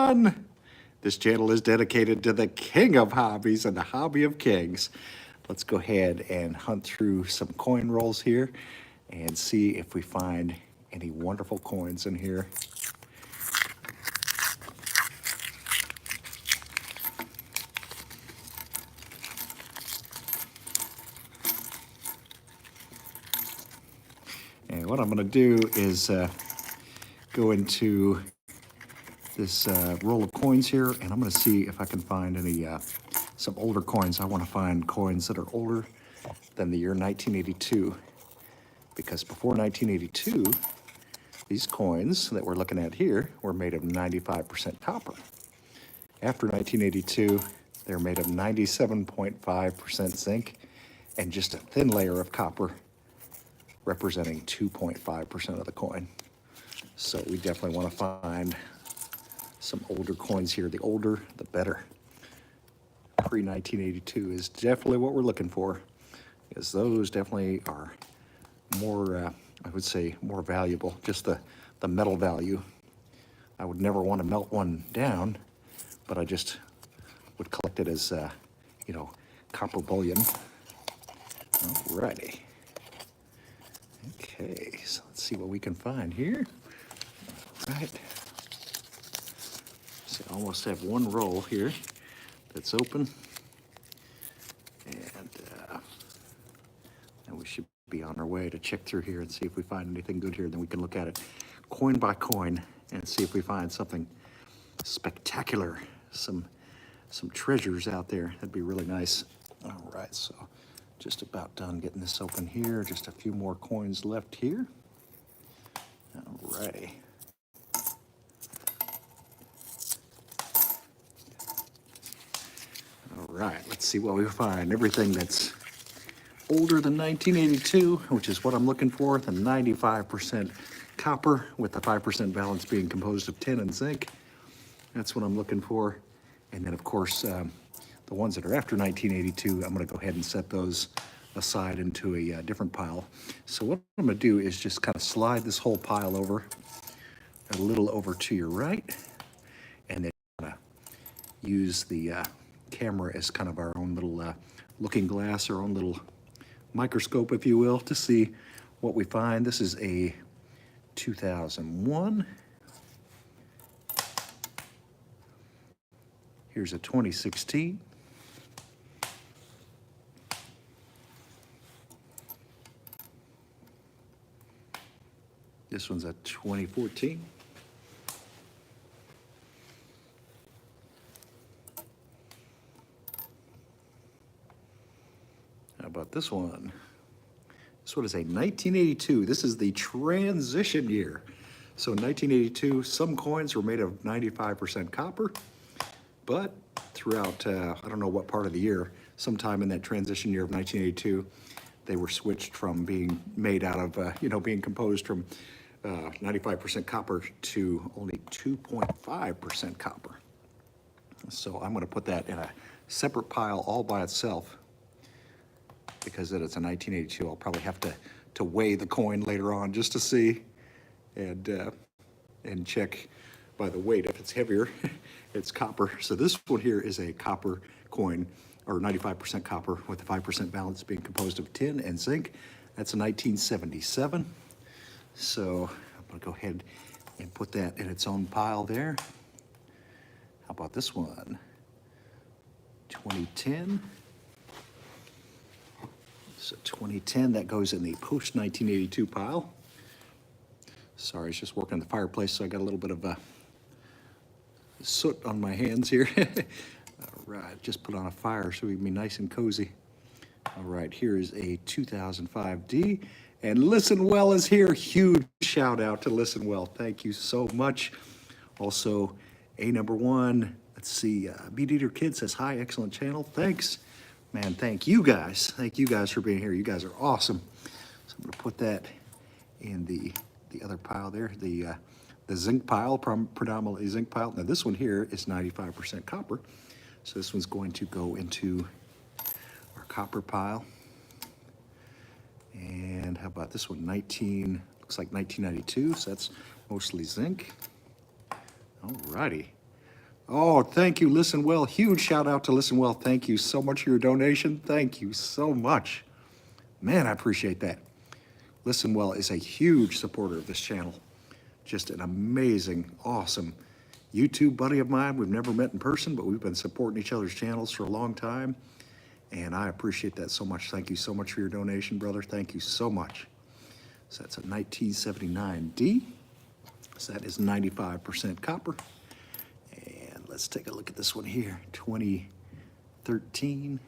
everyone. This channel is dedicated to the king of hobbies and the hobby of kings. Let's go ahead and hunt through some coin rolls here and see if we find any wonderful coins in here. And what I'm going to do is go into this roll of coins here, and I'm going to see if I can find any some older coins. I want to find coins that are older than the year 1982, because before 1982, these coins that we're looking at here were made of 95% copper. After 1982, they're made of 97.5% zinc and just a thin layer of copper, representing 2.5% of the coin. So we definitely want to find some older coins here. The older, the better. Pre-1982 is definitely what we're looking for, because those definitely are more, I would say, more valuable. Just the metal value. I would never want to melt one down, but I just would collect it as, you know, copper bullion. Alrighty. Okay, so let's see what we can find here. All right. So I almost have one roll here that's open. And we should be on our way to check through here and see if we find anything good here. Then we can look at it coin by coin and see if we find something spectacular, some treasures out there. That'd be really nice. All right, so just about done getting this open here. Just a few more coins left here. All righty. All right, let's see what we find. Everything that's older than 1982, which is what I'm looking for, the 95% copper with the 5% balance being composed of tin and zinc. That's what I'm looking for. And then, of course, the ones that are after 1982, I'm going to go ahead and set those aside into a different pile. So what I'm going to do is just kind of slide this whole pile over a little over to your right, and then use the camera as kind of our own little looking glass, our own little microscope, if you will, to see what we find. This is a 2001. Here's a 2016. This one's a 2014. How about this one? This one is a 1982. This is the transition year. So in 1982, some coins were made of 95% copper, but throughout, I don't know what part of the year, sometime in that transition year of 1982, they were switched from being made out of, you know, being composed from 95% copper to only 2.5% copper. So I'm going to put that in a separate pile all by itself, because that it's a 1982. I'll probably have to weigh the coin later on just to see and check by the weight. If it's heavier, it's copper. So this one here is a copper coin, or 95% copper with the 5% balance being composed of tin and zinc. That's a 1977. So I'm going to go ahead and put that in its own pile there. How about this one? 2010. So 2010, that goes in the post-1982 pile. Sorry, it's just working on the fireplace, so I got a little bit of soot on my hands here. All right, just put on a fire so we can be nice and cozy. All right, here is a 2005D, and Listen Well is here. Huge shout out to Listen Well. Thank you so much. Also, A#1, let's see, Beat Eater Kid says, hi, excellent channel. Thanks. Man, thank you guys. Thank you guys for being here. You guys are awesome. So I'm going to put that in the other pile there, the zinc pile, predominantly zinc pile. Now this one here is 95% copper. So this one's going to go into our copper pile. And how about this one? Looks like 1992, so that's mostly zinc. Alrighty. Oh, thank you, Listen Well. Huge shout out to Listen Well. Thank you so much for your donation. Thank you so much. Man, I appreciate that. Listen Well is a huge supporter of this channel. Just an amazing, awesome YouTube buddy of mine. We've never met in person, but we've been supporting each other's channels for a long time. And I appreciate that so much. Thank you so much for your donation, brother. Thank you so much. So that's a 1979D. So that is 95% copper. And let's take a look at this one here, 2013.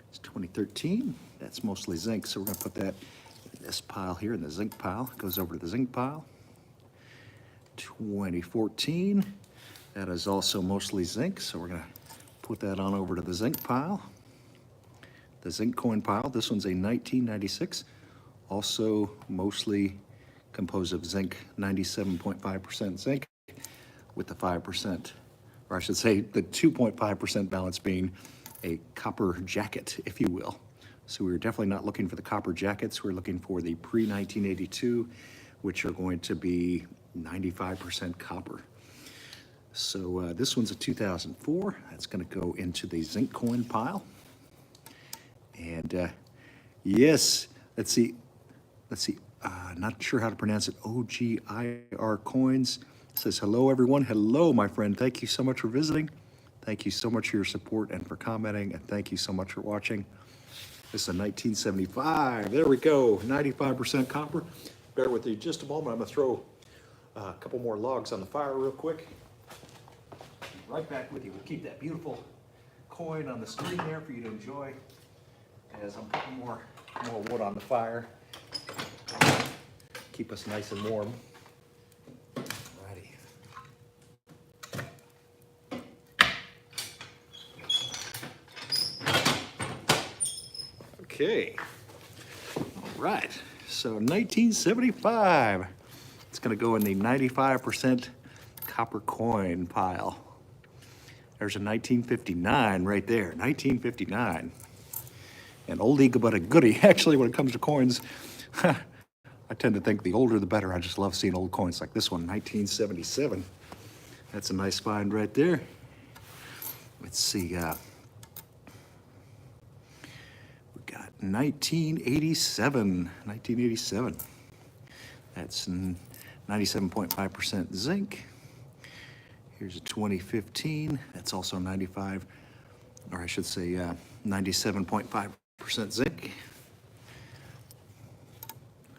It's 2013. That's mostly zinc, so we're going to put that in this pile here, in the zinc pile. It goes over to the zinc pile. 2014. That is also mostly zinc, so we're going to put that on over to the zinc pile. The zinc coin pile. This one's a 1996, also mostly composed of zinc, 97.5% zinc, with the 5%, or I should say the 2.5% balance being a copper jacket, if you will. So we were definitely not looking for the copper jackets. We're looking for the pre-1982, which are going to be 95% copper. So this one's a 2004. That's going to go into the zinc coin pile. And yes, let's see, not sure how to pronounce it, OGIR Coins. It says, hello, everyone. Hello, my friend. Thank you so much for visiting. Thank you so much for your support and for commenting, and thank you so much for watching. This is a 1975. There we go, 95% copper. Bear with me just a moment. I'm going to throw a couple more logs on the fire real quick. Right back with you. We'll keep that beautiful coin on the screen there for you to enjoy as I'm putting more wood on the fire. Keep us nice and warm. Alrighty. Okay. All right. So 1975. It's going to go in the 95% copper coin pile. There's a 1959 right there. 1959. An oldie but a goodie. Actually, when it comes to coins, I tend to think the older the better. I just love seeing old coins like this one, 1977. That's a nice find right there. Let's see. We got 1987. 1987. That's 97.5% zinc. Here's a 2015. That's also 95, or I should say 97.5% zinc.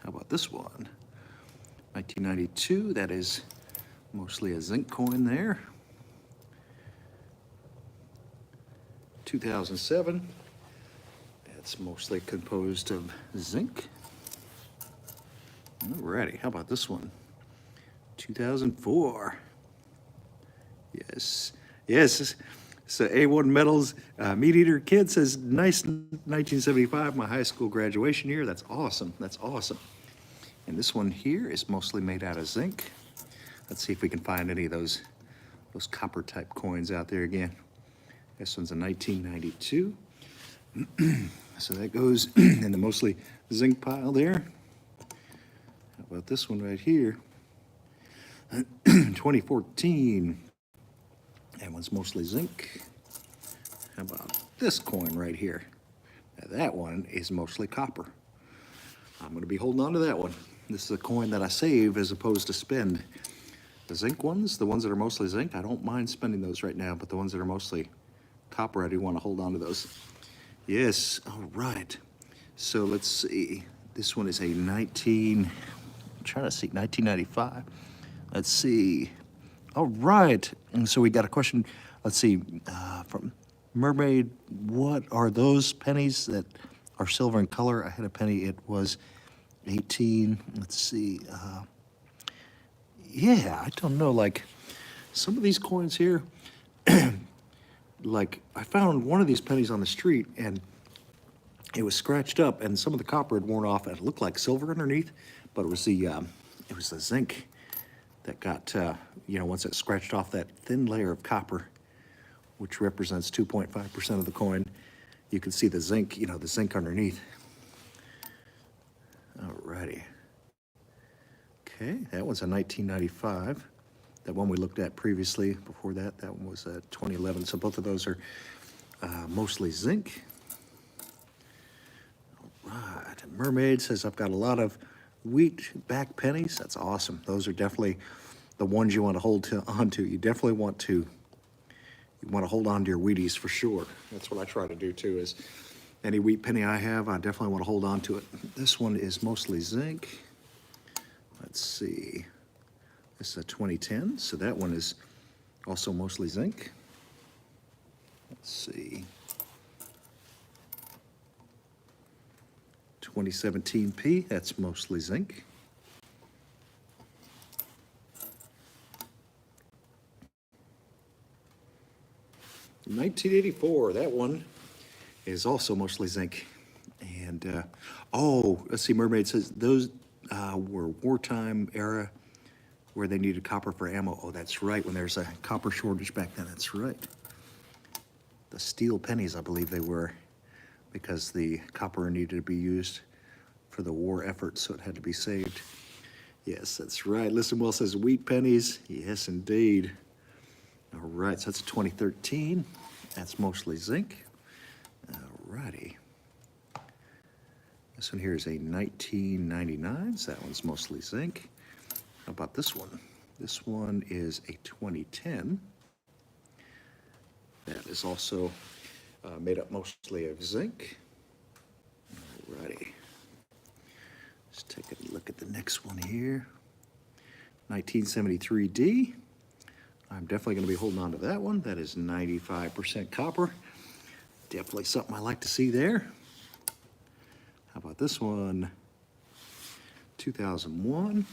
How about this one? 1992, that is mostly a zinc coin there. 2007, that's mostly composed of zinc. Alrighty, how about this one? 2004. Yes. So A1 Metals Meat Eater Kid says, nice 1975, my high school graduation year. That's awesome. That's awesome. And this one here is mostly made out of zinc. Let's see if we can find any of those copper type coins out there again. This one's a 1992. So that goes in the mostly zinc pile there. How about this one right here? 2014. That one's mostly zinc. How about this coin right here? Now that one is mostly copper. I'm going to be holding on to that one. This is a coin that I save as opposed to spend. The zinc ones, the ones that are mostly zinc, I don't mind spending those right now, but the ones that are mostly copper, I do want to hold on to those. Yes, all right. So let's see. This one is a 1995. Let's see. All right. And so we got a question. Let's see. From Mermaid, what are those pennies that are silver in color? I had a penny. It was 18. Let's see. Yeah, I don't know. Like some of these coins here, like I found one of these pennies on the street and it was scratched up and some of the copper had worn off and it looked like silver underneath, but it was the zinc that got, once it scratched off that thin layer of copper, which represents 2.5% of the coin, you can see the zinc, the zinc underneath. Alrighty. Okay, that one's a 1995. That one we looked at previously, before that, that one was 2011. So both of those are mostly zinc. All right, Mermaid says, I've got a lot of wheat back pennies. That's awesome. Those are definitely the ones you want to hold on to. You definitely want to hold on to your Wheaties for sure. That's what I try to do too, is any wheat penny I have, I definitely want to hold on to it. This one is mostly zinc. Let's see. This is a 2010, so that one is also mostly zinc. Let's see. 2017P, that's mostly zinc. $1984, that one is also mostly zinc. And, oh, let's see, Mermaid says those were wartime era where they needed copper for ammo. Oh, that's right, when there's a copper shortage back then, that's right. The steel pennies, I believe they were, because the copper needed to be used for the war effort, so it had to be saved. Yes, that's right. Listen, Will says wheat pennies. Yes, indeed. All right, so that's a 2013. That's mostly zinc. All righty. This one here is a 1999, so that one's mostly zinc. How about this one? This one is a 2010. That is also made up mostly of zinc. Alrighty. Let's take a look at the next one here. 1973D. I'm definitely going to be holding on to that one. That is 95% copper. Definitely something I like to see there. How about this one? 2001.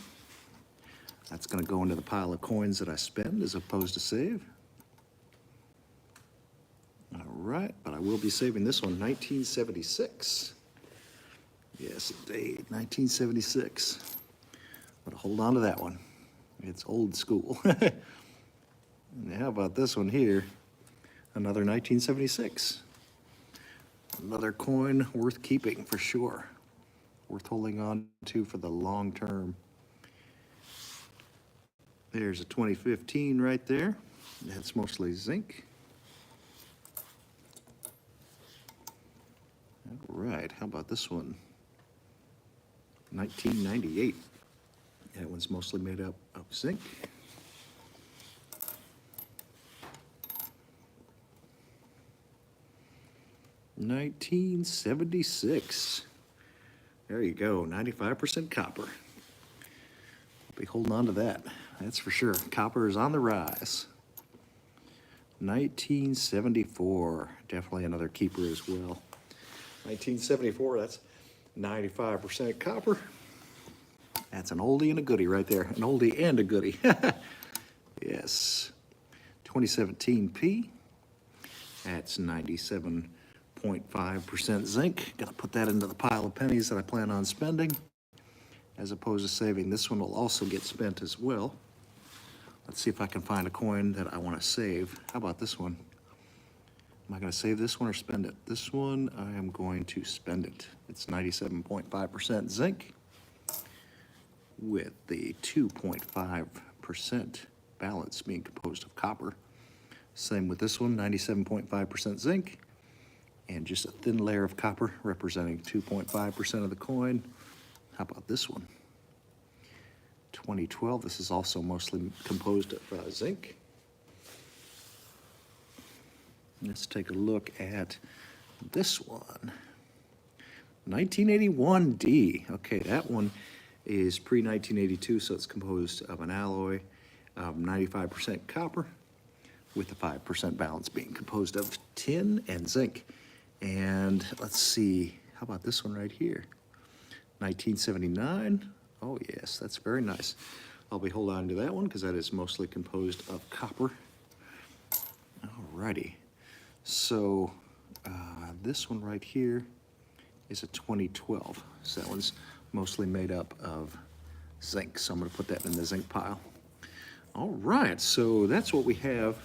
That's going to go into the pile of coins that I spend as opposed to save. All right, but I will be saving this one, 1976. Yes, indeed, 1976. I'm going to hold on to that one. It's old school. And how about this one here? Another 1976. Another coin worth keeping for sure. Worth holding on to for the long term. There's a 2015 right there. That's mostly zinc. All right, how about this one? 1998. That one's mostly made up of zinc. $1976. There you go, 95% copper. Be holding on to that, that's for sure. Copper is on the rise. 1974, definitely another keeper as well. 1974, that's 95% copper. That's an oldie and a goodie right there. An oldie and a goodie. Yes. 2017P. That's 97.5% zinc. Gonna put that into the pile of pennies that I plan on spending, as opposed to saving. This one will also get spent as well. Let's see if I can find a coin that I want to save. How about this one? Am I going to save this one or spend it? This one, I am going to spend it. It's 97.5% zinc with the 2.5% balance being composed of copper. Same with this one, 97.5% zinc and just a thin layer of copper representing 2.5% of the coin. How about this one? 2012, this is also mostly composed of zinc. Let's take a look at this one. 1981D. Okay, that one is pre-1982, so it's composed of an alloy of 95% copper with the 5% balance being composed of tin and zinc. And let's see, how about this one right here? 1979. Oh yes, that's very nice. I'll be holding on to that one because that is mostly composed of copper. Alrighty. So this one right here is a 2012. So that one's mostly made up of zinc. So I'm going to put that in the zinc pile. All right, so that's what we have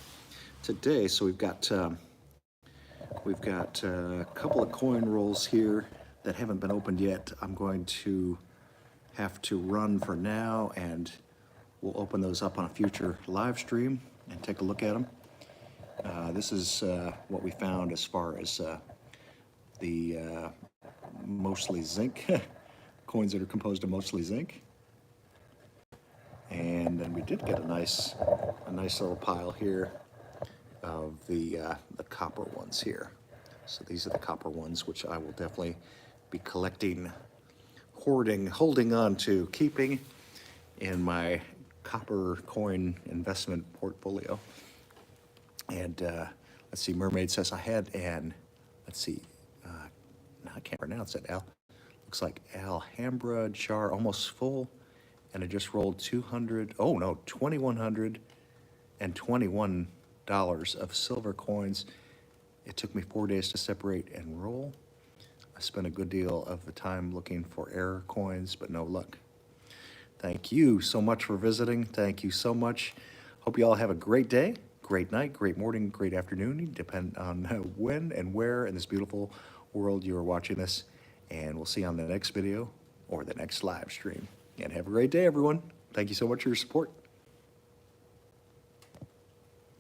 today. So we've got a couple of coin rolls here that haven't been opened yet. I'm going to have to run for now and we'll open those up on a future live stream and take a look at them. This is what we found as far as the mostly zinc coins that are composed of mostly zinc. And then we did get a nice little pile here of the copper ones here. So these are the copper ones, which I will definitely be collecting, holding on to, keeping in my copper coin investment portfolio. And let's see, Mermaid says I had an, let's see, I can't pronounce it, looks like Alhambra jar, almost full, and I just rolled $2,121 of silver coins. It took me 4 days to separate and roll. I spent a good deal of the time looking for error coins, but no luck. Thank you so much for visiting. Thank you so much. Hope you all have a great day, great night, great morning, great afternoon, depending on when and where in this beautiful world you are watching this. And we'll see you on the next video or the next live stream. And have a great day, everyone. Thank you so much for your support.